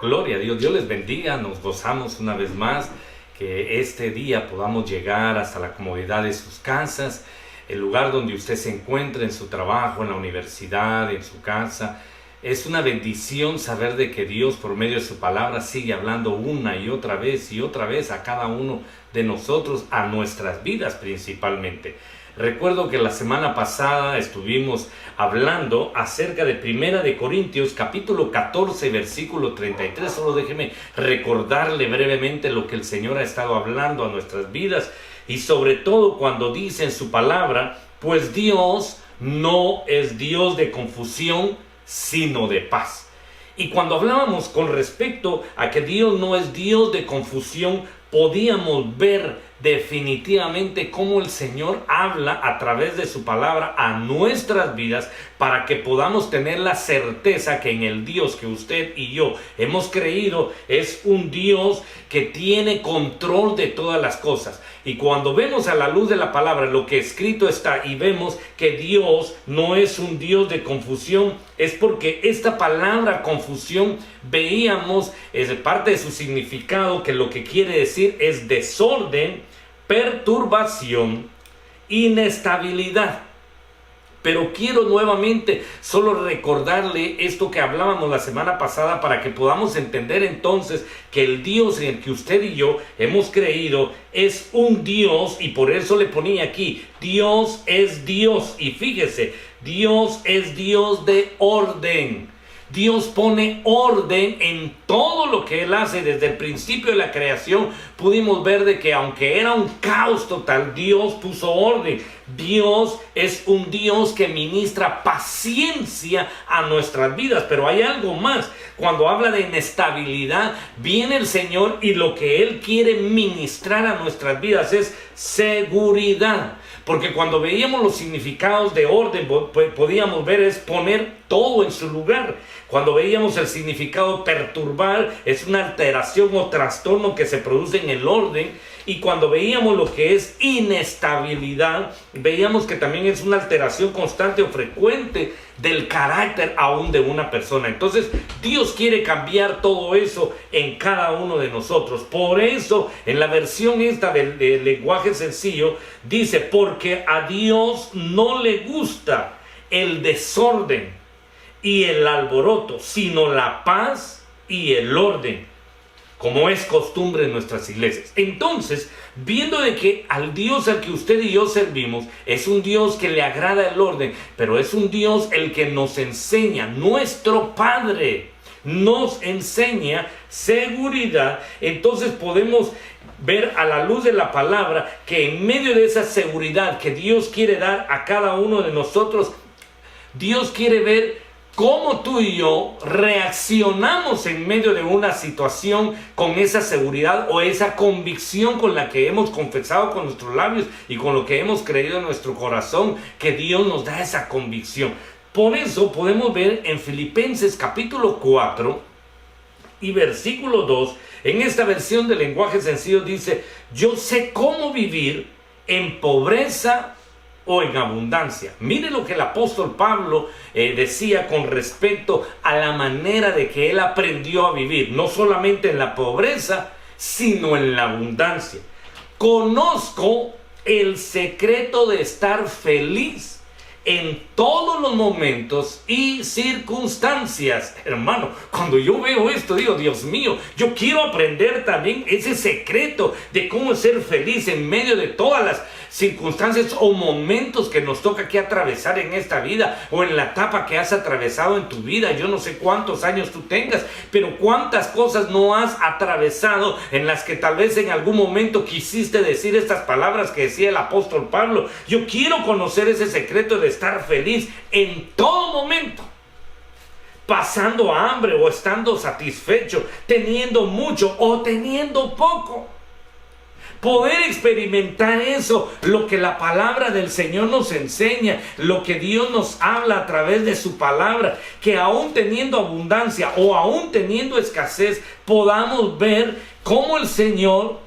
Gloria a Dios, Dios les bendiga, nos gozamos una vez más que este día podamos llegar hasta la comodidad de sus casas, el lugar donde usted se encuentra, en su trabajo, en la universidad, en su casa. Es una bendición saber de que Dios por medio de su palabra sigue hablando una y otra vez a cada uno de nosotros, a nuestras vidas principalmente. Recuerdo que la semana pasada estuvimos hablando acerca de Primera de Corintios, capítulo 14, versículo 33. Solo déjeme recordarle brevemente lo que el Señor ha estado hablando a nuestras vidas. Y sobre todo cuando dice en su palabra, pues Dios no es Dios de confusión, sino de paz. Y cuando hablábamos con respecto a que Dios no es Dios de confusión, podíamos ver definitivamente cómo el Señor habla a través de su palabra a nuestras vidas para que podamos tener la certeza que en el Dios que usted y yo hemos creído es un Dios que tiene control de todas las cosas. Y cuando vemos a la luz de la palabra lo que escrito está y vemos que Dios no es un Dios de confusión, es porque esta palabra confusión veíamos es parte de su significado, que lo que quiere decir es desorden, perturbación, inestabilidad. Pero quiero nuevamente solo recordarle esto que hablábamos la semana pasada para que podamos entender entonces que el Dios en el que usted y yo hemos creído es un Dios, y por eso le ponía aquí, Dios es Dios. Y fíjese, Dios es Dios de orden. Dios pone orden en todo lo que Él hace. Desde el principio de la creación pudimos ver de que aunque era un caos total, Dios puso orden. Dios es un Dios que ministra paciencia a nuestras vidas. Pero hay algo más. Cuando habla de inestabilidad, viene el Señor y lo que Él quiere ministrar a nuestras vidas es seguridad. Porque cuando veíamos los significados de orden, podíamos ver es poner todo en su lugar. Cuando veíamos el significado perturbar, es una alteración o trastorno que se produce en el orden. Y cuando veíamos lo que es inestabilidad, veíamos que también es una alteración constante o frecuente del carácter aún de una persona. Entonces Dios quiere cambiar todo eso en cada uno de nosotros. Por eso en la versión esta del lenguaje sencillo dice, porque a Dios no le gusta el desorden y el alboroto, sino la paz y el orden, como es costumbre en nuestras iglesias. Entonces, viendo de que al Dios al que usted y yo servimos es un Dios que le agrada el orden, pero es un Dios el que nos enseña, nuestro Padre nos enseña seguridad, entonces podemos ver a la luz de la palabra que en medio de esa seguridad que Dios quiere dar a cada uno de nosotros, Dios quiere ver cómo tú y yo reaccionamos en medio de una situación con esa seguridad o esa convicción con la que hemos confesado con nuestros labios y con lo que hemos creído en nuestro corazón, que Dios nos da esa convicción. Por eso podemos ver en Filipenses capítulo 4 y versículo 2, en esta versión del lenguaje sencillo dice, yo sé cómo vivir en pobreza o en abundancia. Mire lo que el apóstol Pablo decía con respecto a la manera de que él aprendió a vivir, no solamente en la pobreza, sino en la abundancia. Conozco el secreto de estar feliz en todos los momentos y circunstancias. Hermano, cuando yo veo esto, digo, Dios mío, yo quiero aprender también ese secreto de cómo ser feliz en medio de todas las circunstancias o momentos que nos toca que atravesar en esta vida, o en la etapa que has atravesado en tu vida. Yo no sé cuántos años tú tengas, pero cuántas cosas no has atravesado en las que tal vez en algún momento quisiste decir estas palabras que decía el apóstol Pablo. Yo quiero conocer ese secreto de estar feliz en todo momento, pasando hambre o estando satisfecho, teniendo mucho o teniendo poco. Poder experimentar eso, lo que la palabra del Señor nos enseña, lo que Dios nos habla a través de su palabra, que aún teniendo abundancia o aún teniendo escasez, podamos ver cómo el Señor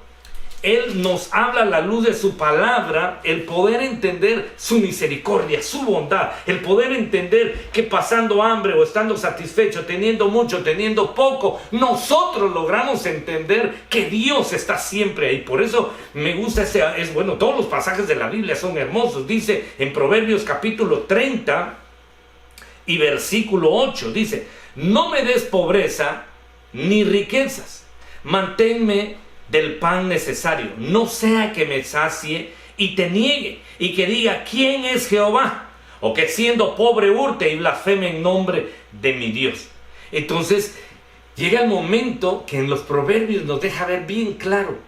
Él nos habla a la luz de su palabra, el poder entender su misericordia, su bondad, el poder entender que pasando hambre o estando satisfecho, teniendo mucho, teniendo poco, nosotros logramos entender que Dios está siempre ahí. Por eso me gusta todos los pasajes de la Biblia son hermosos. Dice en Proverbios capítulo 30 y versículo 8, dice: no me des pobreza ni riquezas, manténme del pan necesario, no sea que me sacie y te niegue, y que diga ¿quién es Jehová? O que siendo pobre hurte y blasfeme en nombre de mi Dios. Entonces llega el momento que en los proverbios nos deja ver bien claro,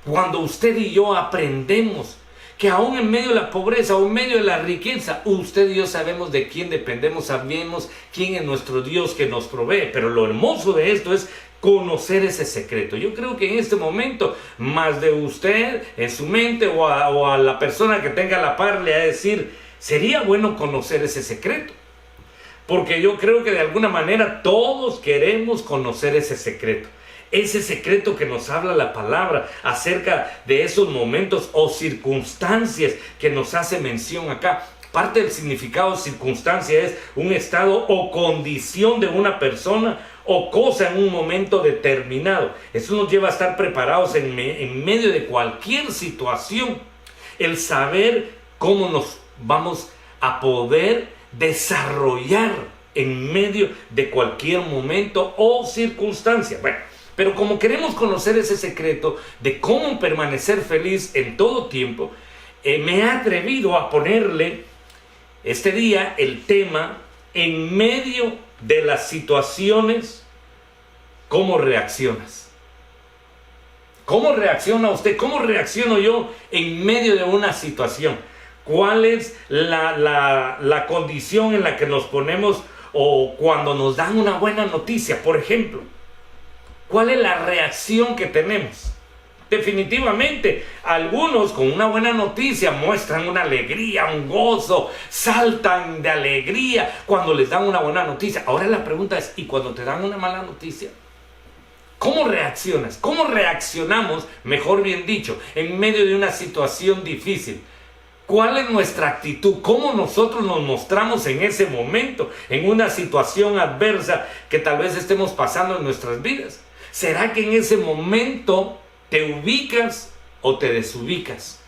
cuando usted y yo aprendemos que aún en medio de la pobreza o en medio de la riqueza, usted y yo sabemos de quién dependemos, sabemos quién es nuestro Dios que nos provee. Pero lo hermoso de esto es conocer ese secreto. Yo creo que en este momento, más de usted en su mente o a la persona que tenga a la par, le va a decir, sería bueno conocer ese secreto. Porque yo creo que de alguna manera todos queremos conocer ese secreto. Ese secreto que nos habla la palabra acerca de esos momentos o circunstancias que nos hace mención acá. Parte del significado de circunstancia es un estado o condición de una persona o cosa en un momento determinado. Eso nos lleva a estar preparados en medio de cualquier situación. El saber cómo nos vamos a poder desarrollar en medio de cualquier momento o circunstancia. Bueno, pero como queremos conocer ese secreto de cómo permanecer feliz en todo tiempo, me he atrevido a ponerle este día el tema: en medio de las situaciones, ¿cómo reaccionas? ¿Cómo reacciona usted? ¿Cómo reacciono yo en medio de una situación? ¿Cuál es la condición en la que nos ponemos, o cuando nos dan una buena noticia, por ejemplo? ¿Cuál es la reacción que tenemos? Definitivamente, algunos con una buena noticia muestran una alegría, un gozo, saltan de alegría cuando les dan una buena noticia. Ahora la pregunta es, ¿y cuando te dan una mala noticia? ¿Cómo reaccionas? ¿Cómo reaccionamos, mejor bien dicho, en medio de una situación difícil? ¿Cuál es nuestra actitud? ¿Cómo nosotros nos mostramos en ese momento, en una situación adversa que tal vez estemos pasando en nuestras vidas? ¿Será que en ese momento te ubicas o te desubicas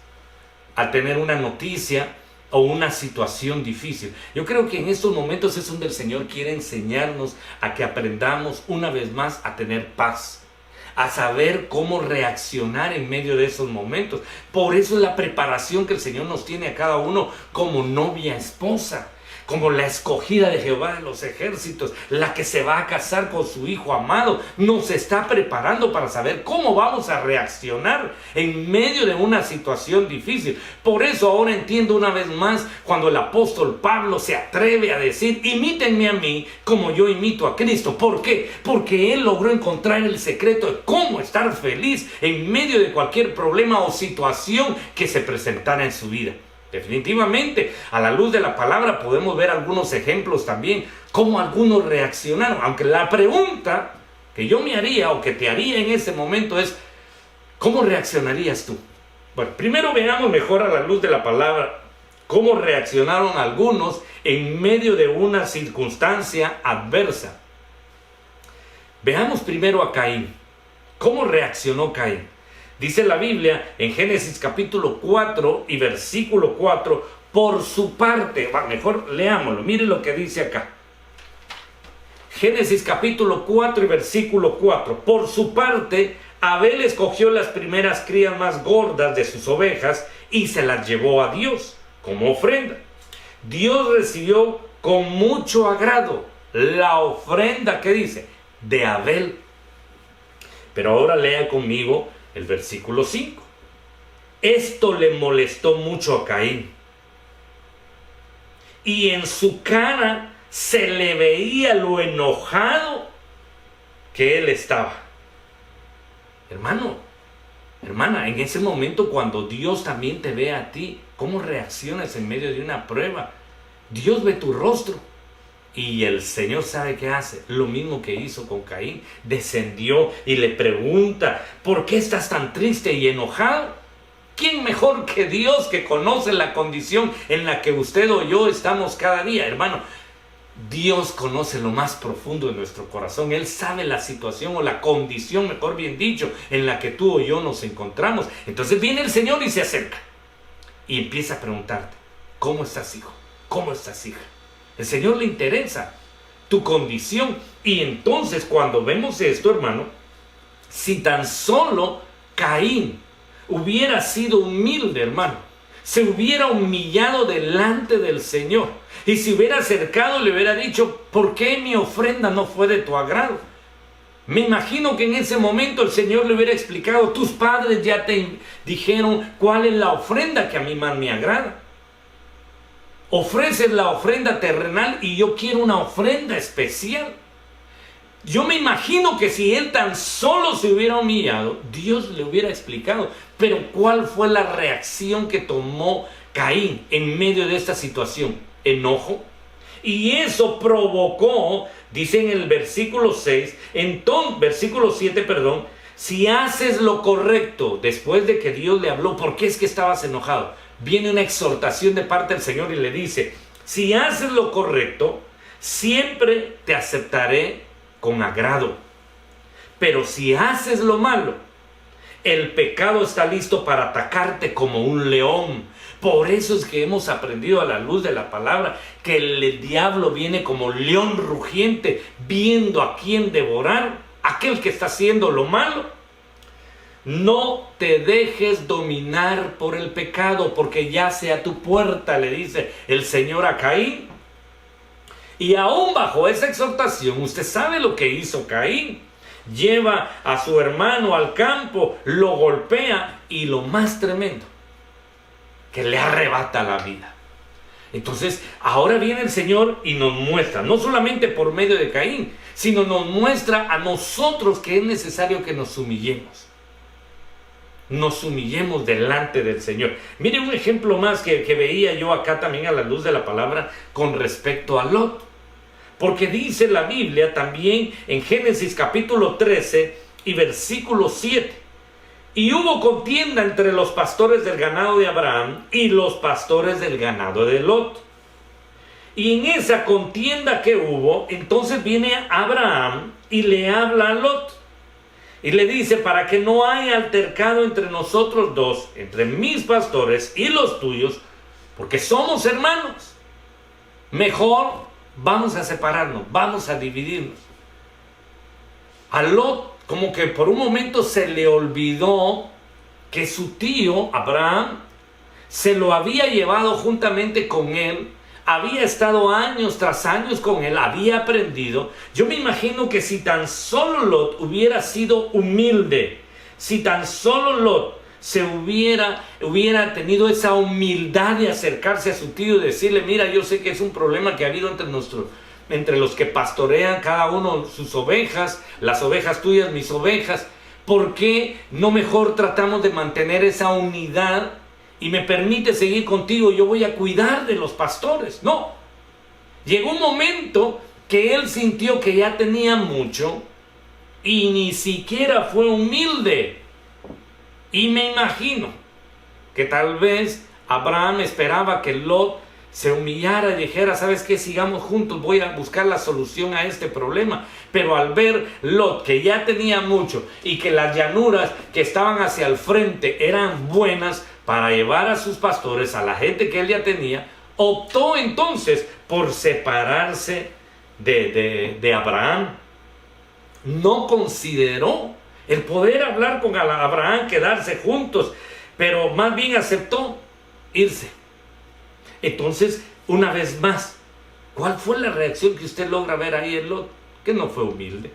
al tener una noticia o una situación difícil? Yo creo que en estos momentos es donde el Señor quiere enseñarnos a que aprendamos una vez más a tener paz, a saber cómo reaccionar en medio de esos momentos. Por eso es la preparación que el Señor nos tiene a cada uno como novia esposa, como la escogida de Jehová de los ejércitos, la que se va a casar con su Hijo amado. Nos está preparando para saber cómo vamos a reaccionar en medio de una situación difícil. Por eso ahora entiendo una vez más cuando el apóstol Pablo se atreve a decir: imítenme a mí como yo imito a Cristo. ¿Por qué? Porque él logró encontrar el secreto de cómo estar feliz en medio de cualquier problema o situación que se presentara en su vida. Definitivamente, a la luz de la palabra podemos ver algunos ejemplos también, cómo algunos reaccionaron. Aunque la pregunta que yo me haría o que te haría en ese momento es: ¿cómo reaccionarías tú? Bueno, primero veamos mejor a la luz de la palabra cómo reaccionaron algunos en medio de una circunstancia adversa. Veamos primero a Caín. ¿Cómo reaccionó Caín? Dice la Biblia en Génesis capítulo 4 y versículo 4, por su parte, mejor leámoslo, mire lo que dice acá. Génesis capítulo 4 y versículo 4, por su parte, Abel escogió las primeras crías más gordas de sus ovejas y se las llevó a Dios como ofrenda. Dios recibió con mucho agrado la ofrenda, ¿qué dice? De Abel. Pero ahora lea conmigo el versículo 5. Esto le molestó mucho a Caín, y en su cara se le veía lo enojado que él estaba. Hermano, hermana, en ese momento cuando Dios también te ve a ti, ¿cómo reaccionas en medio de una prueba? Dios ve tu rostro Y el Señor sabe qué hace, lo mismo que hizo con Caín. Descendió y le pregunta: ¿por qué estás tan triste y enojado? ¿Quién mejor que Dios, que conoce la condición en la que usted o yo estamos cada día? Hermano, Dios conoce lo más profundo de nuestro corazón. Él sabe la situación o la condición, mejor bien dicho, en la que tú o yo nos encontramos. Entonces viene el Señor y se acerca y empieza a preguntarte: ¿cómo estás, hijo? ¿Cómo estás, hija? El Señor le interesa tu condición. Y entonces, cuando vemos esto, hermano, si tan solo Caín hubiera sido humilde, hermano, se hubiera humillado delante del Señor y se hubiera acercado y le hubiera dicho: ¿por qué mi ofrenda no fue de tu agrado? Me imagino que en ese momento el Señor le hubiera explicado: tus padres ya te dijeron cuál es la ofrenda que a mí más me agrada. Ofreces la ofrenda terrenal y yo quiero una ofrenda especial. Yo me imagino que si él tan solo se hubiera humillado, Dios le hubiera explicado. Pero ¿cuál fue la reacción que tomó Caín en medio de esta situación? Enojo. Y eso provocó, dice en el versículo 6, versículo 7, perdón, si haces lo correcto, después de que Dios le habló, ¿por qué es que estabas enojado? Viene una exhortación de parte del Señor y le dice: si haces lo correcto, siempre te aceptaré con agrado. Pero si haces lo malo, el pecado está listo para atacarte como un león. Por eso es que hemos aprendido a la luz de la palabra que el diablo viene como león rugiente, viendo a quién devorar, aquel que está haciendo lo malo. No te dejes dominar por el pecado, porque yace a tu puerta, le dice el Señor a Caín. Y aún bajo esa exhortación, usted sabe lo que hizo Caín. Lleva a su hermano al campo, lo golpea y lo más tremendo, que le arrebata la vida. Entonces, ahora viene el Señor y nos muestra, no solamente por medio de Caín, sino nos muestra a nosotros que es necesario que nos humillemos. Nos humillemos delante del Señor. Mire un ejemplo más que veía yo acá también a la luz de la palabra con respecto a Lot. Porque dice la Biblia también en Génesis capítulo 13 y versículo 7. Y hubo contienda entre los pastores del ganado de Abraham y los pastores del ganado de Lot. Y en esa contienda que hubo, entonces viene Abraham y le habla a Lot. Y le dice: para que no haya altercado entre nosotros dos, entre mis pastores y los tuyos, porque somos hermanos, mejor vamos a separarnos, vamos a dividirnos. A Lot como que por un momento se le olvidó que su tío Abraham se lo había llevado juntamente con él, había estado años tras años con él, había aprendido. Yo me imagino que si tan solo Lot hubiera sido humilde, si tan solo Lot se hubiera tenido esa humildad de acercarse a su tío y decirle: mira, yo sé que es un problema que ha habido entre los que pastorean cada uno sus ovejas, las ovejas tuyas, mis ovejas, ¿por qué no mejor tratamos de mantener esa unidad y me permite seguir contigo? Yo voy a cuidar de los pastores. No, llegó un momento que él sintió que ya tenía mucho y ni siquiera fue humilde. Y me imagino que tal vez Abraham esperaba que Lot se humillara y dijera: ¿sabes qué? Sigamos juntos, voy a buscar la solución a este problema. Pero al ver Lot que ya tenía mucho y que las llanuras que estaban hacia el frente eran buenas para llevar a sus pastores, a la gente que él ya tenía, optó entonces por separarse de Abraham. No consideró el poder hablar con Abraham, quedarse juntos, pero más bien aceptó irse. Entonces, una vez más, ¿cuál fue la reacción que usted logra ver ahí en Lot? Que no fue humilde.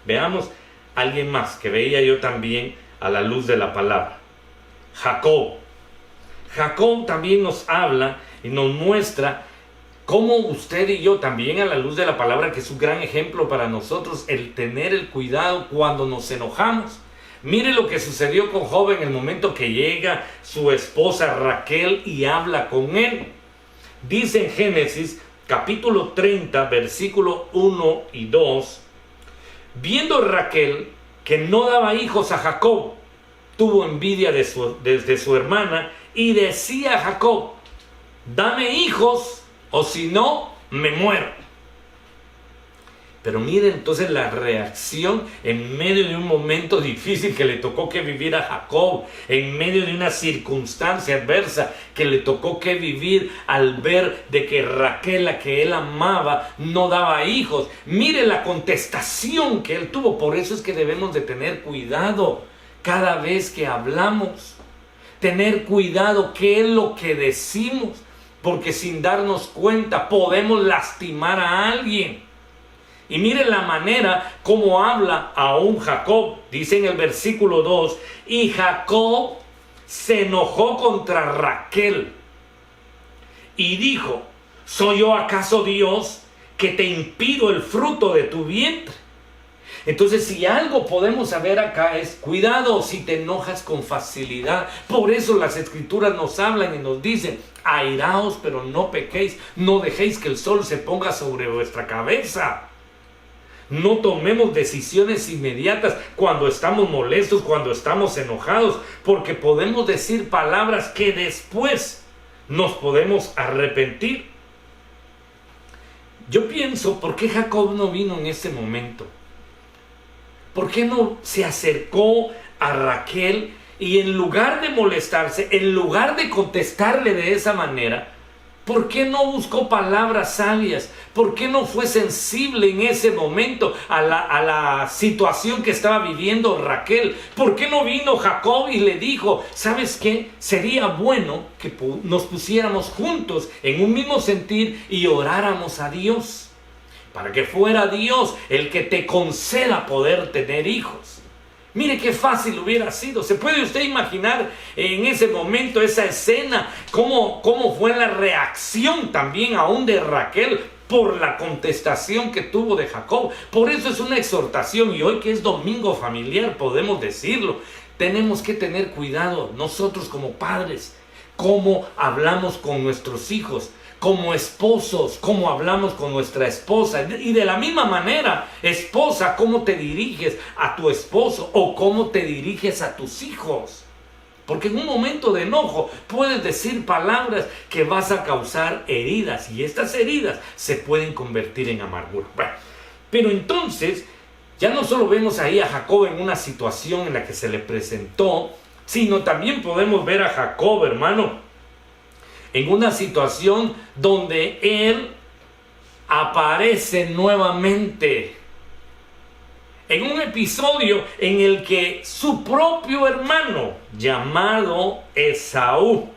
Veamos a alguien más que veía yo también a la luz de la palabra. Jacob. Jacob también nos habla y nos muestra cómo usted y yo también a la luz de la palabra, que es un gran ejemplo para nosotros, el tener el cuidado cuando nos enojamos. Mire lo que sucedió con Job en el momento que llega su esposa Raquel y habla con él. Dice en Génesis capítulo 30, versículo 1 y 2, viendo Raquel que no daba hijos a Jacob, tuvo envidia de su hermana y decía a Jacob: dame hijos o si no me muero. Pero miren entonces la reacción en medio de un momento difícil que le tocó que vivir a Jacob, en medio de una circunstancia adversa que le tocó que vivir al ver de que Raquel, a que él amaba, no daba hijos. Mire la contestación que él tuvo. Por eso es que debemos de tener cuidado cada vez que hablamos. Tener cuidado qué es lo que decimos, porque sin darnos cuenta podemos lastimar a alguien. Y miren la manera como habla aún Jacob. Dice en el versículo 2: y Jacob se enojó contra Raquel y dijo: ¿soy yo acaso Dios que te impido el fruto de tu vientre? Entonces, si algo podemos saber acá es: cuidado si te enojas con facilidad. Por eso las escrituras nos hablan y nos dicen: airaos pero no pequéis, no dejéis que el sol se ponga sobre vuestra cabeza. No tomemos decisiones inmediatas cuando estamos molestos, cuando estamos enojados, porque podemos decir palabras que después nos podemos arrepentir. Yo pienso, ¿por qué Jacob no vino en ese momento? ¿Por qué no se acercó a Raquel y en lugar de molestarse, en lugar de contestarle de esa manera, ¿por qué no buscó palabras sabias? ¿Por qué no fue sensible en ese momento a la situación que estaba viviendo Raquel? ¿Por qué no vino Jacob y le dijo: ¿sabes qué? Sería bueno que nos pusiéramos juntos en un mismo sentir y oráramos a Dios, para que fuera Dios el que te conceda poder tener hijos? Mire qué fácil hubiera sido. ¿Se puede usted imaginar en ese momento esa escena? ¿Cómo fue la reacción también aún de Raquel por la contestación que tuvo de Jacob? Por eso es una exhortación, y hoy que es domingo familiar podemos decirlo. Tenemos que tener cuidado nosotros como padres, cómo hablamos con nuestros hijos, como esposos, cómo hablamos con nuestra esposa. Y de la misma manera, esposa, cómo te diriges a tu esposo o cómo te diriges a tus hijos. Porque en un momento de enojo puedes decir palabras que vas a causar heridas, y estas heridas se pueden convertir en amargura. Bueno, pero entonces ya no solo vemos ahí a Jacob en una situación en la que se le presentó, sino también podemos ver a Jacob, hermano, en una situación donde él aparece nuevamente. En un episodio en el que su propio hermano, llamado Esaú,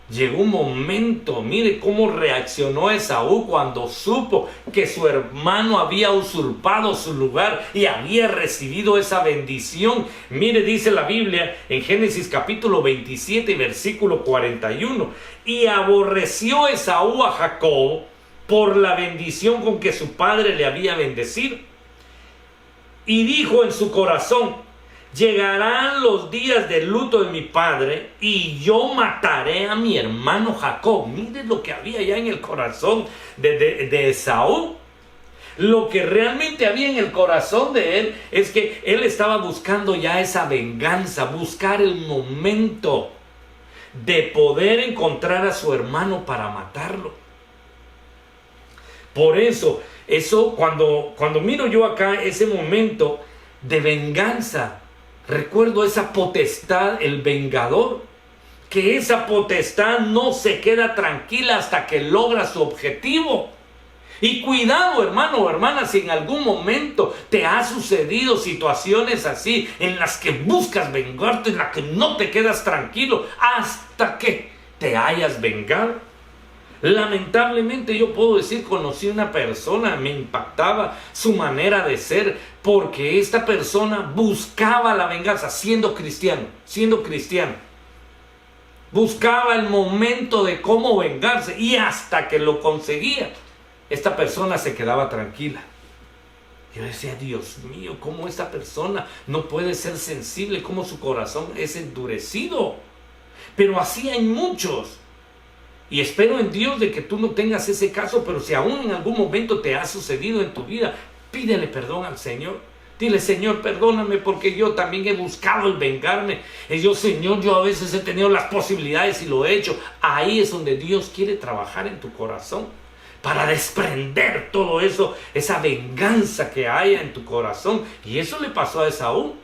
llegó un momento, mire cómo reaccionó Esaú cuando supo que su hermano había usurpado su lugar y había recibido esa bendición. Mire, dice la Biblia en Génesis capítulo 27, versículo 41: y aborreció Esaú a Jacob por la bendición con que su padre le había bendecido. Y dijo en su corazón: llegarán los días del luto de mi padre y yo mataré a mi hermano Jacob. Miren lo que había ya en el corazón de Esaú. Lo que realmente había en el corazón de él es que él estaba buscando ya esa venganza, buscar el momento de poder encontrar a su hermano para matarlo. Por eso cuando miro yo acá ese momento de venganza, recuerdo esa potestad, el vengador, que esa potestad no se queda tranquila hasta que logra su objetivo. Y cuidado, hermano o hermana, si en algún momento te ha sucedido situaciones así, en las que buscas vengarte, en las que no te quedas tranquilo hasta que te hayas vengado. Lamentablemente yo puedo decir, conocí una persona, me impactaba su manera de ser, porque esta persona buscaba la venganza siendo cristiano. Buscaba el momento de cómo vengarse, y hasta que lo conseguía, esta persona se quedaba tranquila. Yo decía: Dios mío, ¿cómo esta persona no puede ser sensible? ¿Cómo su corazón es endurecido? Pero así hay muchos. Y espero en Dios de que tú no tengas ese caso, pero si aún en algún momento te ha sucedido en tu vida, pídele perdón al Señor. Dile: Señor, perdóname porque yo también he buscado el vengarme. Señor, yo a veces he tenido las posibilidades y lo he hecho. Ahí es donde Dios quiere trabajar en tu corazón, para desprender todo eso, esa venganza que haya en tu corazón. Y eso le pasó a Esaú.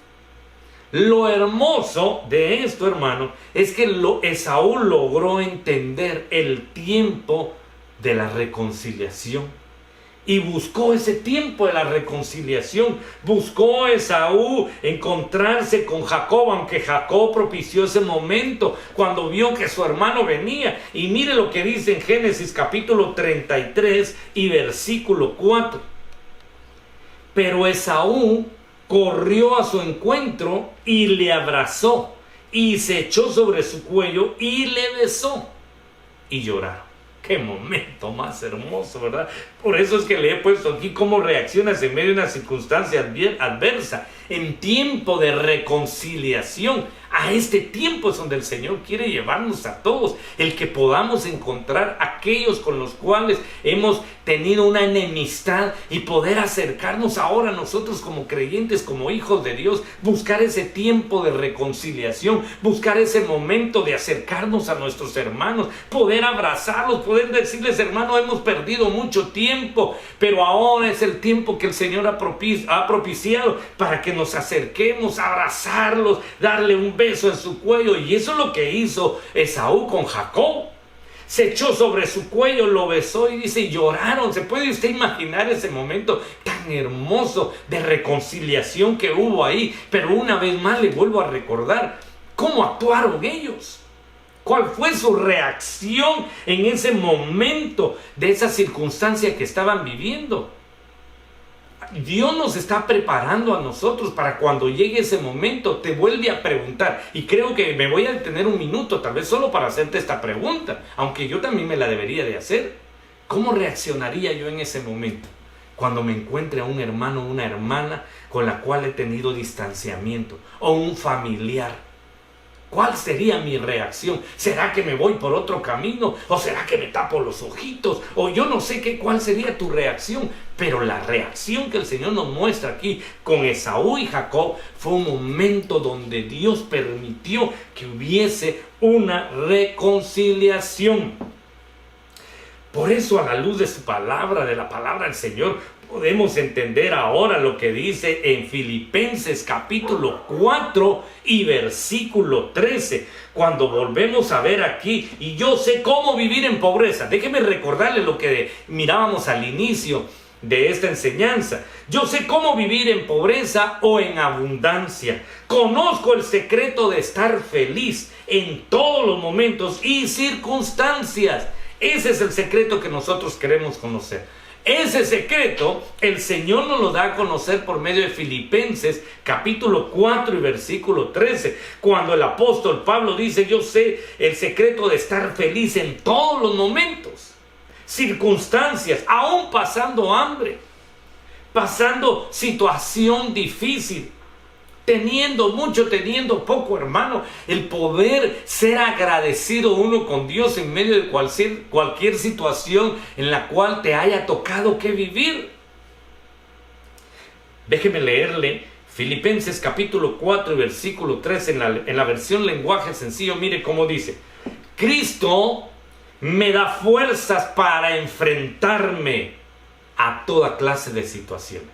Lo hermoso de esto, hermano, es que Esaú logró entender el tiempo de la reconciliación. Y buscó ese tiempo de la reconciliación. Buscó Esaú encontrarse con Jacob, aunque Jacob propició ese momento cuando vio que su hermano venía. Y mire lo que dice en Génesis capítulo 33 y versículo 4. Pero Esaú corrió a su encuentro y le abrazó, y se echó sobre su cuello y le besó, y lloraron. Qué momento más hermoso, ¿verdad? Por eso es que le he puesto aquí cómo reaccionas en medio de una circunstancia adversa, en tiempo de reconciliación. A este tiempo es donde el Señor quiere llevarnos a todos, el que podamos encontrar aquellos con los cuales hemos tenido una enemistad y poder acercarnos ahora nosotros como creyentes, como hijos de Dios, buscar ese tiempo de reconciliación, buscar ese momento de acercarnos a nuestros hermanos, poder abrazarlos, poder decirles: hermano, hemos perdido mucho tiempo, pero ahora es el tiempo que el Señor ha propiciado para que nos acerquemos, abrazarlos, darle un beso en su cuello. Y eso es lo que hizo Esaú con Jacob. Se echó sobre su cuello, lo besó y dice: y lloraron. ¿Se puede usted imaginar ese momento tan hermoso de reconciliación que hubo ahí? Pero una vez más le vuelvo a recordar cómo actuaron ellos. ¿Cuál fue su reacción en ese momento de esa circunstancia que estaban viviendo? Dios nos está preparando a nosotros para cuando llegue ese momento. Te vuelve a preguntar, y creo que me voy a detener un minuto, tal vez solo para hacerte esta pregunta, aunque yo también me la debería de hacer. ¿Cómo reaccionaría yo en ese momento cuando me encuentre a un hermano o una hermana con la cual he tenido distanciamiento, o un familiar? ¿Cuál sería mi reacción? ¿Será que me voy por otro camino? ¿O será que me tapo los ojitos? O yo no sé cuál sería tu reacción. Pero la reacción que el Señor nos muestra aquí con Esaú y Jacob fue un momento donde Dios permitió que hubiese una reconciliación. Por eso, a la luz de su palabra, de la palabra del Señor, podemos entender ahora lo que dice en Filipenses capítulo 4 y versículo 13. Cuando volvemos a ver aquí: y yo sé cómo vivir en pobreza. Déjeme recordarle lo que mirábamos al inicio de esta enseñanza. Yo sé cómo vivir en pobreza o en abundancia. Conozco el secreto de estar feliz en todos los momentos y circunstancias. Ese es el secreto que nosotros queremos conocer. Ese secreto el Señor nos lo da a conocer por medio de Filipenses capítulo 4 y versículo 13, cuando el apóstol Pablo dice: yo sé el secreto de estar feliz en todos los momentos, circunstancias, aún pasando hambre, pasando situación difícil, teniendo mucho, teniendo poco, hermano. El poder ser agradecido uno con Dios en medio de cualquier situación en la cual te haya tocado que vivir. Déjeme leerle Filipenses capítulo 4 versículo 13 en la versión lenguaje sencillo. Mire cómo dice: Cristo me da fuerzas para enfrentarme a toda clase de situaciones.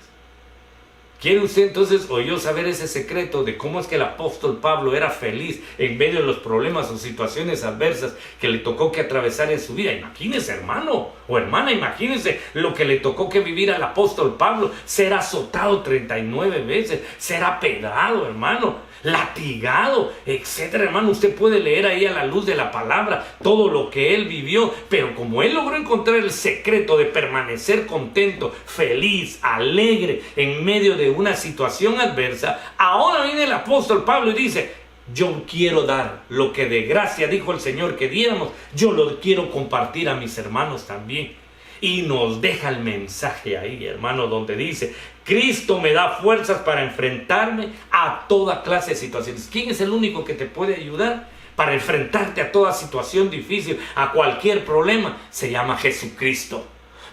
¿Quiere usted entonces o yo saber ese secreto de cómo es que el apóstol Pablo era feliz en medio de los problemas o situaciones adversas que le tocó que atravesar en su vida? Imagínese, hermano o hermana, imagínese lo que le tocó que vivir al apóstol Pablo: ser azotado 39 veces, ser apedrado, hermano, latigado, etcétera. Hermano, usted puede leer ahí a la luz de la palabra todo lo que él vivió, pero como él logró encontrar el secreto de permanecer contento, feliz, alegre en medio de una situación adversa, ahora viene el apóstol Pablo y dice: yo quiero dar lo que de gracia dijo el Señor que diéramos, yo lo quiero compartir a mis hermanos también. Y nos deja el mensaje ahí, hermano, donde dice: Cristo me da fuerzas para enfrentarme a toda clase de situaciones. ¿Quién es el único que te puede ayudar? para enfrentarte a toda situación difícil, a cualquier problema, se llama Jesucristo.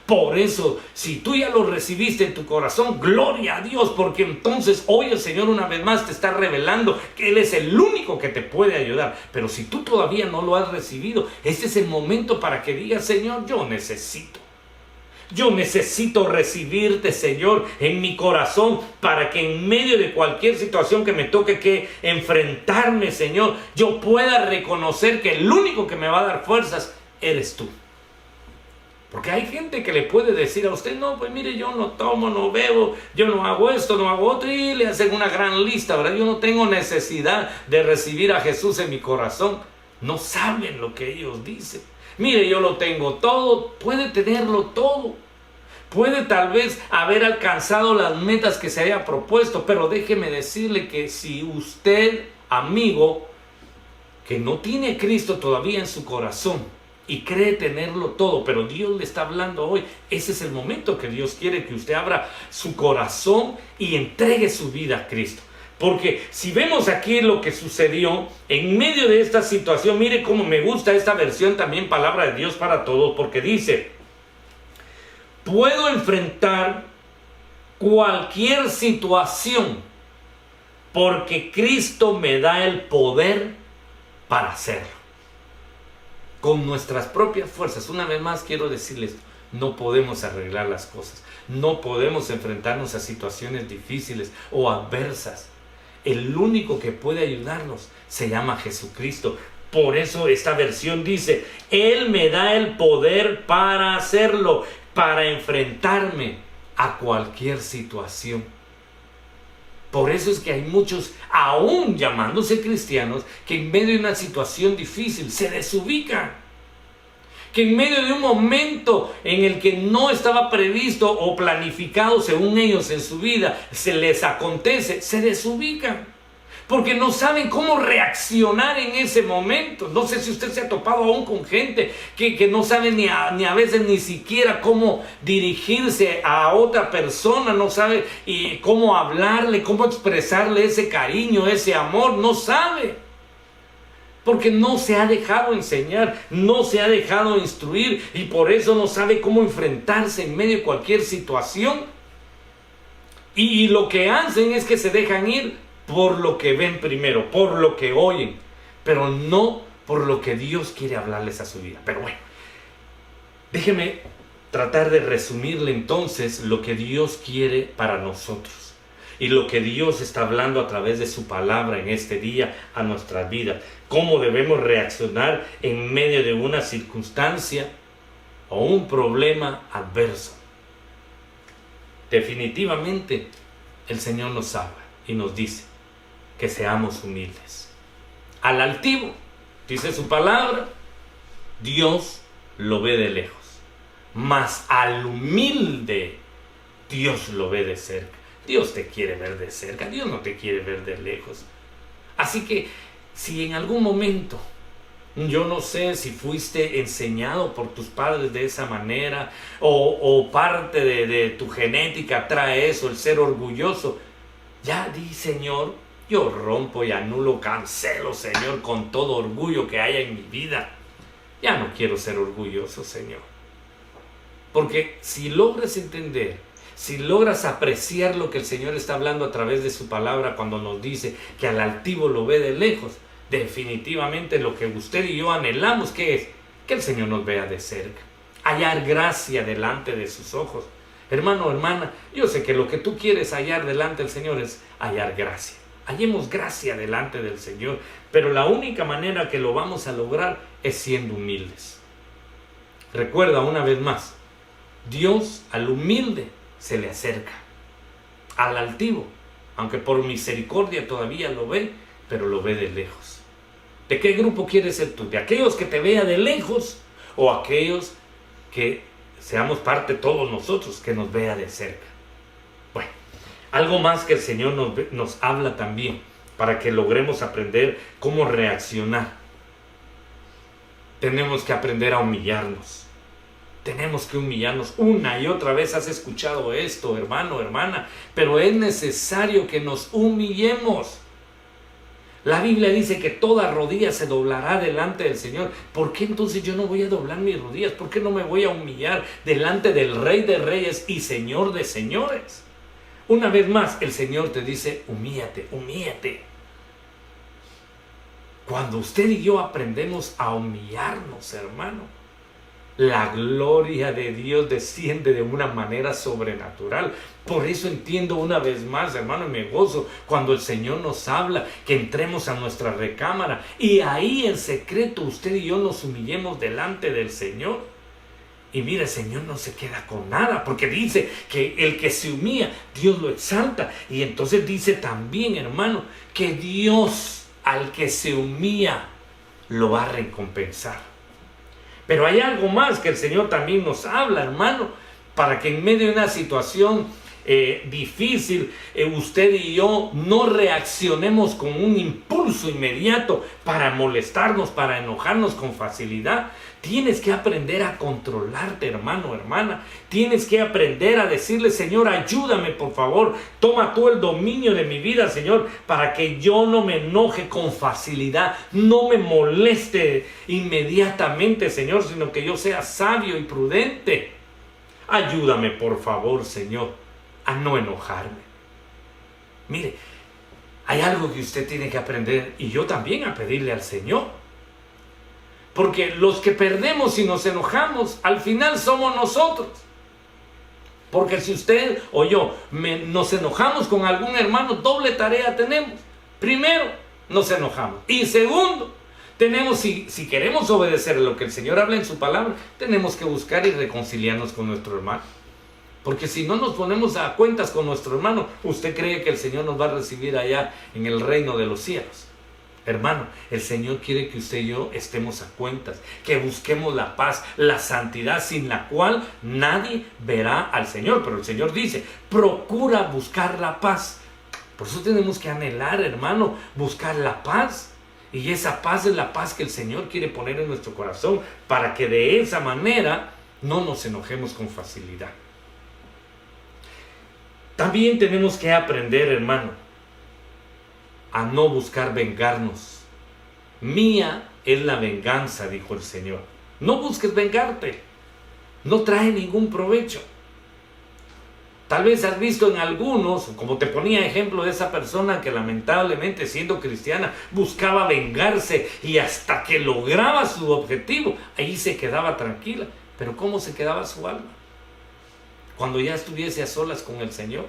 Por eso, si tú ya lo recibiste en tu corazón, gloria a Dios, porque entonces hoy el Señor una vez más te está revelando que Él es el único que te puede ayudar. Pero si tú todavía no lo has recibido, este es el momento para que digas: Señor, yo necesito recibirte, Señor, en mi corazón, para que en medio de cualquier situación que me toque que enfrentarme, Señor, yo pueda reconocer que el único que me va a dar fuerzas eres tú. Porque hay gente que le puede decir a usted: no, pues mire, yo no tomo, no bebo, yo no hago esto, no hago otro, y le hacen una gran lista, ¿verdad? Yo no tengo necesidad de recibir a Jesús en mi corazón. No saben lo que ellos dicen. Mire, yo lo tengo todo. Puede tenerlo todo. Puede tal vez haber alcanzado las metas que se haya propuesto, pero déjeme decirle que si usted, amigo, que no tiene a Cristo todavía en su corazón y cree tenerlo todo, pero Dios le está hablando hoy, ese es el momento que Dios quiere que usted abra su corazón y entregue su vida a Cristo. Porque si vemos aquí lo que sucedió en medio de esta situación, mire cómo me gusta esta versión también, Palabra de Dios para Todos, porque dice: puedo enfrentar cualquier situación porque Cristo me da el poder para hacerlo. Con nuestras propias fuerzas, una vez más quiero decirles, no podemos arreglar las cosas. No podemos enfrentarnos a situaciones difíciles o adversas. El único que puede ayudarnos se llama Jesucristo. Por eso esta versión dice: Él me da el poder para hacerlo, para enfrentarme a cualquier situación. Por eso es que hay muchos, aún llamándose cristianos, que en medio de una situación difícil se desubican. Que en medio de un momento en el que no estaba previsto o planificado según ellos en su vida, se les acontece, se desubican. Porque no saben cómo reaccionar en ese momento. No sé si usted se ha topado aún con gente que no sabe ni a veces ni siquiera cómo dirigirse a otra persona. No sabe cómo hablarle, cómo expresarle ese cariño, ese amor. No sabe. Porque no se ha dejado enseñar, no se ha dejado instruir. Y por eso no sabe cómo enfrentarse en medio de cualquier situación. Y lo que hacen es que se dejan ir por lo que ven primero, por lo que oyen, pero no por lo que Dios quiere hablarles a su vida. Pero bueno, déjeme tratar de resumirle entonces lo que Dios quiere para nosotros y lo que Dios está hablando a través de su palabra en este día a nuestras vidas. Cómo debemos reaccionar en medio de una circunstancia o un problema adverso. Definitivamente el Señor nos habla y nos dice que seamos humildes. Al altivo, dice su palabra, Dios lo ve de lejos, mas al humilde Dios lo ve de cerca. Dios te quiere ver de cerca, Dios no te quiere ver de lejos. Así que si en algún momento, yo no sé si fuiste enseñado por tus padres de esa manera o parte de tu genética trae eso, el ser orgulloso, ya di: Señor, yo rompo y anulo, cancelo, Señor, con todo orgullo que haya en mi vida. Ya no quiero ser orgulloso, Señor. Porque si logras entender, si logras apreciar lo que el Señor está hablando a través de su palabra cuando nos dice que al altivo lo ve de lejos, definitivamente lo que usted y yo anhelamos, ¿qué es? Que el Señor nos vea de cerca. Hallar gracia delante de sus ojos. Hermano, hermana, yo sé que lo que tú quieres hallar delante del Señor es hallar gracia. Hallemos gracia delante del Señor, pero la única manera que lo vamos a lograr es siendo humildes. Recuerda una vez más, Dios al humilde se le acerca, al altivo, aunque por misericordia todavía lo ve, pero lo ve de lejos. ¿De qué grupo quieres ser tú? ¿De aquellos que te vea de lejos o aquellos que seamos parte todos nosotros que nos vea de cerca? Bueno, algo más que el Señor nos habla también para que logremos aprender cómo reaccionar. Tenemos que aprender a humillarnos. Tenemos que humillarnos. Una y otra vez has escuchado esto, hermano, hermana, pero es necesario que nos humillemos. La Biblia dice que toda rodilla se doblará delante del Señor. ¿Por qué entonces yo no voy a doblar mis rodillas? ¿Por qué no me voy a humillar delante del Rey de Reyes y Señor de Señores? Una vez más, el Señor te dice, humíllate, humíllate. Cuando usted y yo aprendemos a humillarnos, hermano, la gloria de Dios desciende de una manera sobrenatural. Por eso entiendo una vez más, hermano, y me gozo cuando el Señor nos habla que entremos a nuestra recámara y ahí en secreto usted y yo nos humillemos delante del Señor. Y mira, el Señor no se queda con nada, porque dice que el que se humilla, Dios lo exalta. Y entonces dice también, hermano, que Dios al que se humilla lo va a recompensar. Pero hay algo más que el Señor también nos habla, hermano, para que en medio de una situación difícil, usted y yo no reaccionemos con un impulso inmediato para molestarnos, para enojarnos con facilidad. Tienes que aprender a controlarte, hermano, hermana. Tienes que aprender a decirle, Señor, ayúdame, por favor. Toma tú el dominio de mi vida, Señor, para que yo no me enoje con facilidad, no me moleste inmediatamente, Señor, sino que yo sea sabio y prudente. Ayúdame, por favor, Señor, a no enojarme. Mire, hay algo que usted tiene que aprender, y yo también, a pedirle al Señor. Porque los que perdemos y nos enojamos, al final somos nosotros. Porque si usted o yo nos enojamos con algún hermano, doble tarea tenemos. Primero, nos enojamos. Y segundo, tenemos, si queremos obedecer lo que el Señor habla en su palabra, tenemos que buscar y reconciliarnos con nuestro hermano. Porque si no nos ponemos a cuentas con nuestro hermano, ¿usted cree que el Señor nos va a recibir allá en el reino de los cielos? Hermano, el Señor quiere que usted y yo estemos a cuentas, que busquemos la paz, la santidad, sin la cual nadie verá al Señor. Pero el Señor dice, procura buscar la paz. Por eso tenemos que anhelar, hermano, buscar la paz. Y esa paz es la paz que el Señor quiere poner en nuestro corazón, para que de esa manera no nos enojemos con facilidad. También tenemos que aprender, hermano, a no buscar vengarnos. Mía es la venganza, dijo el Señor. No busques vengarte. No trae ningún provecho. Tal vez has visto en algunos, como te ponía ejemplo de esa persona que lamentablemente, siendo cristiana, buscaba vengarse y hasta que lograba su objetivo, ahí se quedaba tranquila. Pero ¿cómo se quedaba su alma? Cuando ya estuviese a solas con el Señor.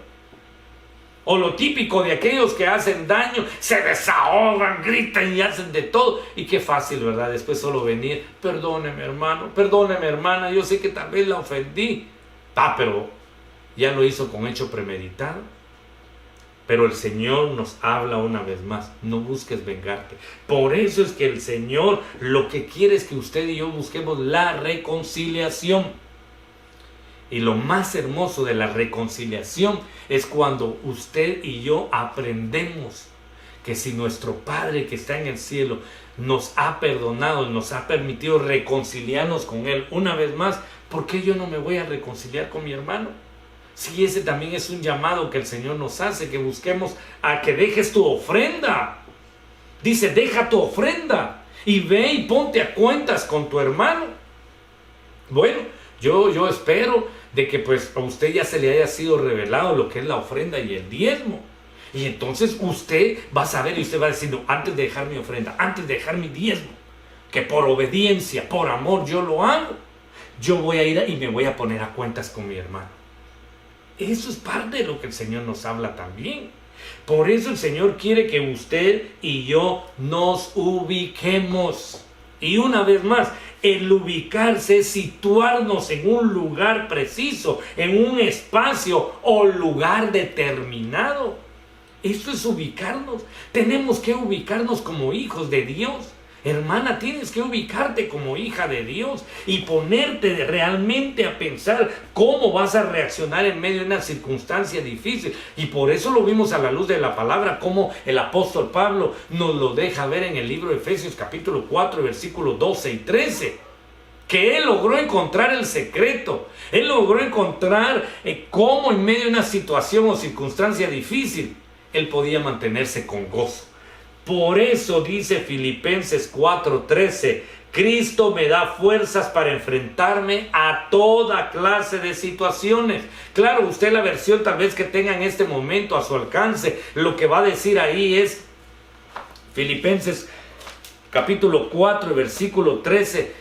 O lo típico de aquellos que hacen daño, se desahogan, gritan y hacen de todo. Y qué fácil, ¿verdad? Después solo venir, perdóneme, hermano, perdóneme, hermana, yo sé que tal vez la ofendí. Pero ya lo hizo con hecho premeditado. Pero el Señor nos habla una vez más, no busques vengarte. Por eso es que el Señor lo que quiere es que usted y yo busquemos la reconciliación. Y lo más hermoso de la reconciliación es cuando usted y yo aprendemos que si nuestro Padre que está en el cielo nos ha perdonado, nos ha permitido reconciliarnos con Él una vez más, ¿por qué yo no me voy a reconciliar con mi hermano? Si ese también es un llamado que el Señor nos hace, que busquemos a que dejes tu ofrenda. Dice, deja tu ofrenda y ve y ponte a cuentas con tu hermano. Bueno, yo espero de que pues a usted ya se le haya sido revelado lo que es la ofrenda y el diezmo. Y entonces usted va a saber y usted va a decir, no, antes de dejar mi ofrenda, antes de dejar mi diezmo, que por obediencia, por amor yo lo hago, yo voy a ir y me voy a poner a cuentas con mi hermano. Eso es parte de lo que el Señor nos habla también. Por eso el Señor quiere que usted y yo nos ubiquemos. Y una vez más, el ubicarse es situarnos en un lugar preciso, en un espacio o lugar determinado. Esto es ubicarnos. Tenemos que ubicarnos como hijos de Dios. Hermana, tienes que ubicarte como hija de Dios y ponerte realmente a pensar cómo vas a reaccionar en medio de una circunstancia difícil. Y por eso lo vimos a la luz de la palabra, como el apóstol Pablo nos lo deja ver en el libro de Efesios capítulo 4, versículos 12 y 13. Que él logró encontrar el secreto. Él logró encontrar cómo en medio de una situación o circunstancia difícil, él podía mantenerse con gozo. Por eso dice Filipenses 4:13, Cristo me da fuerzas para enfrentarme a toda clase de situaciones. Claro, usted la versión tal vez que tenga en este momento a su alcance, lo que va a decir ahí es Filipenses capítulo 4, versículo 13.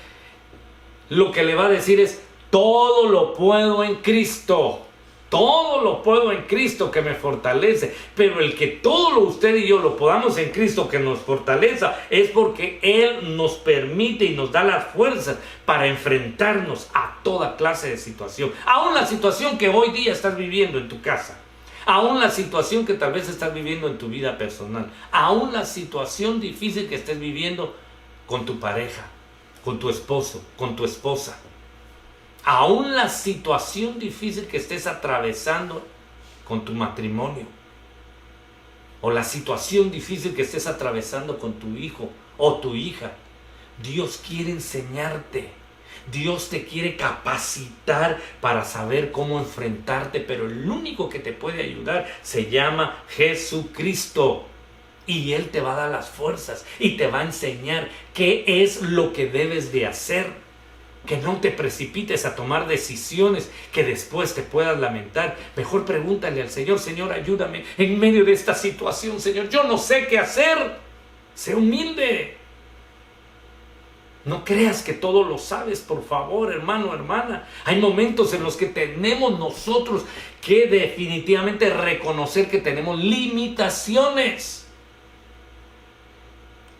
Lo que le va a decir es, todo lo puedo en Cristo. Todo lo puedo en Cristo que me fortalece. Pero el que todo lo usted y yo lo podamos en Cristo que nos fortaleza es porque Él nos permite y nos da las fuerzas para enfrentarnos a toda clase de situación. Aún la situación que hoy día estás viviendo en tu casa. Aún la situación que tal vez estás viviendo en tu vida personal. Aún la situación difícil que estés viviendo con tu pareja, con tu esposo, con tu esposa. Aún la situación difícil que estés atravesando con tu matrimonio, o la situación difícil que estés atravesando con tu hijo o tu hija, Dios quiere enseñarte. Dios te quiere capacitar para saber cómo enfrentarte, pero el único que te puede ayudar se llama Jesucristo. Y Él te va a dar las fuerzas y te va a enseñar qué es lo que debes de hacer. Que no te precipites a tomar decisiones que después te puedas lamentar. Mejor pregúntale al Señor, Señor, ayúdame en medio de esta situación, Señor. Yo no sé qué hacer. Sé humilde. No creas que todo lo sabes, por favor, hermano, hermana. Hay momentos en los que tenemos nosotros que definitivamente reconocer que tenemos limitaciones.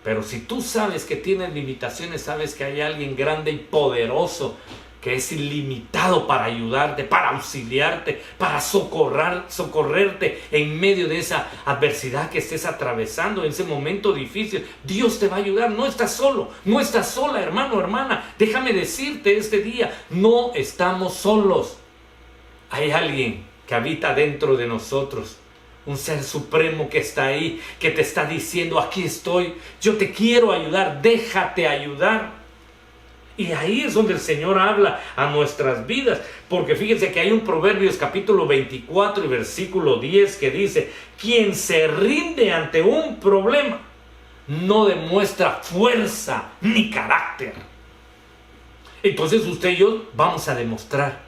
Pero si tú sabes que tienes limitaciones, sabes que hay alguien grande y poderoso que es ilimitado para ayudarte, para auxiliarte, para socorrerte en medio de esa adversidad que estés atravesando, en ese momento difícil. Dios te va a ayudar. No estás solo, no estás sola, hermano, hermana. Déjame decirte este día, no estamos solos. Hay alguien que habita dentro de nosotros. Un ser supremo que está ahí, que te está diciendo, aquí estoy, yo te quiero ayudar, déjate ayudar. Y ahí es donde el Señor habla a nuestras vidas, porque fíjense que hay un Proverbios capítulo 24 y versículo 10 que dice, quien se rinde ante un problema no demuestra fuerza ni carácter. Entonces usted y yo vamos a demostrar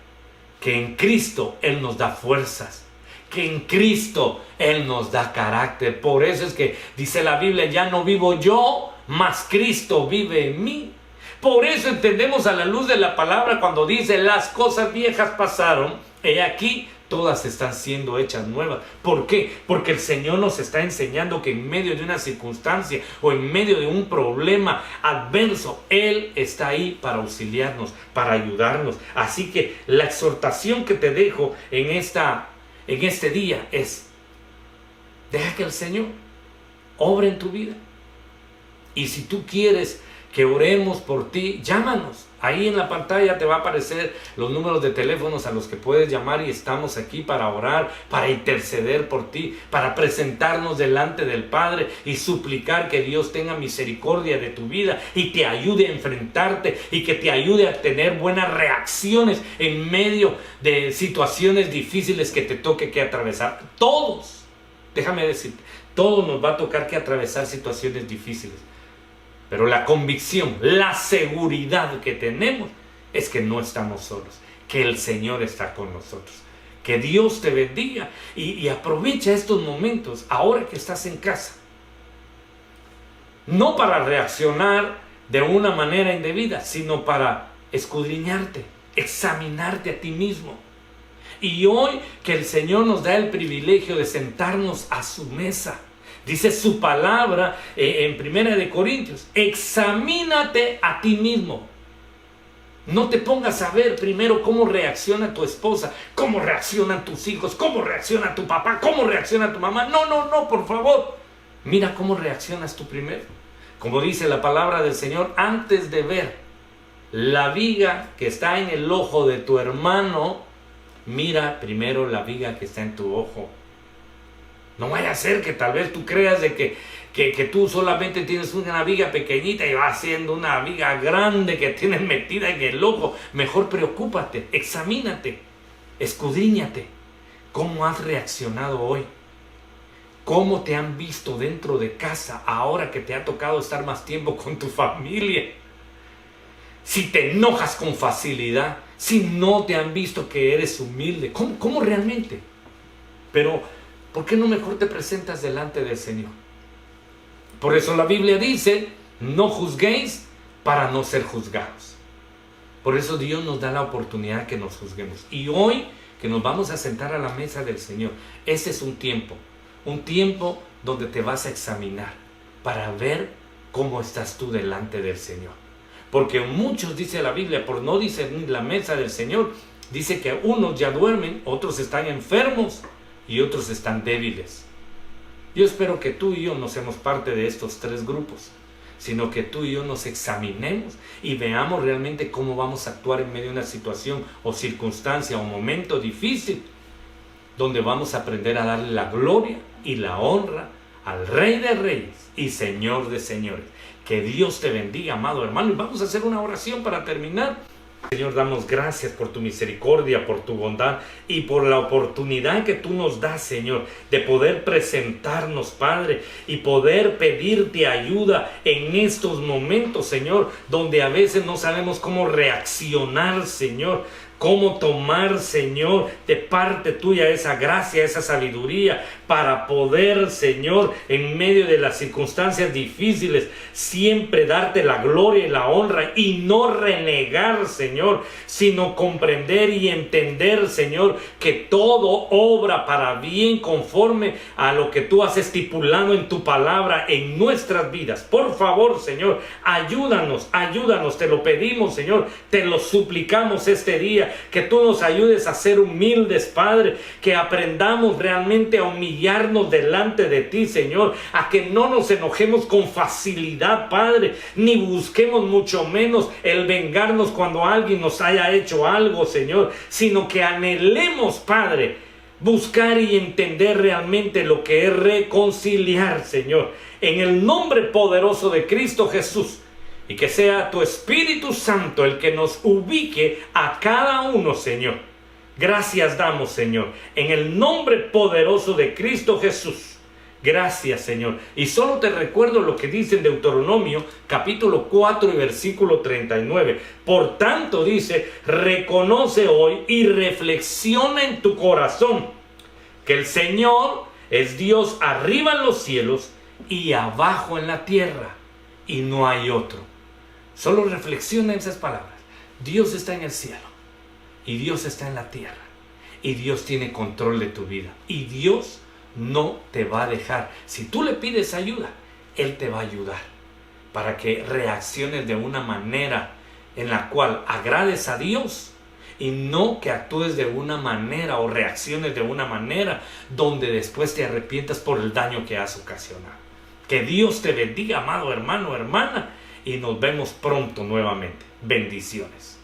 que en Cristo Él nos da fuerzas. Que en Cristo Él nos da carácter. Por eso es que dice la Biblia, ya no vivo yo, mas Cristo vive en mí. Por eso entendemos a la luz de la palabra cuando dice, las cosas viejas pasaron, he aquí, todas están siendo hechas nuevas. ¿Por qué? Porque el Señor nos está enseñando que en medio de una circunstancia o en medio de un problema adverso, Él está ahí para auxiliarnos, para ayudarnos. Así que la exhortación que te dejo en este día es, deja que el Señor obre en tu vida. Y si tú quieres que oremos por ti, llámanos. Ahí en la pantalla te va a aparecer los números de teléfonos a los que puedes llamar y estamos aquí para orar, para interceder por ti, para presentarnos delante del Padre y suplicar que Dios tenga misericordia de tu vida y te ayude a enfrentarte y que te ayude a tener buenas reacciones en medio de situaciones difíciles que te toque que atravesar. Todos, déjame decirte, todos nos va a tocar que atravesar situaciones difíciles. Pero la convicción, la seguridad que tenemos es que no estamos solos, que el Señor está con nosotros. Que Dios te bendiga y aprovecha estos momentos ahora que estás en casa. No para reaccionar de una manera indebida, sino para escudriñarte, examinarte a ti mismo. Y hoy que el Señor nos da el privilegio de sentarnos a su mesa. Dice su palabra en 1 Corintios, examínate a ti mismo. No te pongas a ver primero cómo reacciona tu esposa, cómo reaccionan tus hijos, cómo reacciona tu papá, cómo reacciona tu mamá. No, por favor. Mira cómo reaccionas tú primero. Como dice la palabra del Señor, antes de ver la viga que está en el ojo de tu hermano, mira primero la viga que está en tu ojo. No vaya a ser que tal vez tú creas de que tú solamente tienes una viga pequeñita y va siendo una viga grande que tienes metida en el ojo. Mejor preocúpate, examínate, escudriñate. ¿Cómo has reaccionado hoy? ¿Cómo te han visto dentro de casa ahora que te ha tocado estar más tiempo con tu familia? Si te enojas con facilidad, si no te han visto que eres humilde, ¿cómo realmente? Pero, ¿por qué no mejor te presentas delante del Señor? Por eso la Biblia dice, no juzguéis para no ser juzgados. Por eso Dios nos da la oportunidad que nos juzguemos. Y hoy que nos vamos a sentar a la mesa del Señor, ese es un tiempo donde te vas a examinar para ver cómo estás tú delante del Señor. Porque muchos, dice la Biblia, por no discernir la mesa del Señor, dice que unos ya duermen, otros están enfermos y otros están débiles. Yo espero que tú y yo no seamos parte de estos tres grupos, sino que tú y yo nos examinemos y veamos realmente cómo vamos a actuar en medio de una situación o circunstancia o momento difícil, donde vamos a aprender a darle la gloria y la honra al Rey de Reyes y Señor de Señores. Que Dios te bendiga, amado hermano, y vamos a hacer una oración para terminar. Señor, damos gracias por tu misericordia, por tu bondad y por la oportunidad que tú nos das, Señor, de poder presentarnos, Padre, y poder pedirte ayuda en estos momentos, Señor, donde a veces no sabemos cómo reaccionar, Señor. Cómo tomar, Señor, de parte tuya esa gracia, esa sabiduría para poder, Señor, en medio de las circunstancias difíciles, siempre darte la gloria y la honra y no renegar, Señor, sino comprender y entender, Señor, que todo obra para bien conforme a lo que tú has estipulado en tu palabra en nuestras vidas. Por favor, Señor, ayúdanos, te lo pedimos, Señor, te lo suplicamos este día. Que tú nos ayudes a ser humildes, Padre, que aprendamos realmente a humillarnos delante de ti, Señor, a que no nos enojemos con facilidad, Padre, ni busquemos mucho menos el vengarnos cuando alguien nos haya hecho algo, Señor, sino que anhelemos, Padre, buscar y entender realmente lo que es reconciliar, Señor, en el nombre poderoso de Cristo Jesús. Y que sea tu Espíritu Santo el que nos ubique a cada uno, Señor. Gracias damos, Señor, en el nombre poderoso de Cristo Jesús. Gracias, Señor. Y solo te recuerdo lo que dice en Deuteronomio, capítulo 4 y versículo 39. Por tanto, dice, reconoce hoy y reflexiona en tu corazón que el Señor es Dios arriba en los cielos y abajo en la tierra, y no hay otro. Solo reflexiona en esas palabras. Dios está en el cielo y Dios está en la tierra y Dios tiene control de tu vida y Dios no te va a dejar. Si tú le pides ayuda, Él te va a ayudar para que reacciones de una manera en la cual agrades a Dios y no que actúes de una manera o reacciones de una manera donde después te arrepientas por el daño que has ocasionado. Que Dios te bendiga, amado hermano, hermana, y nos vemos pronto nuevamente. Bendiciones.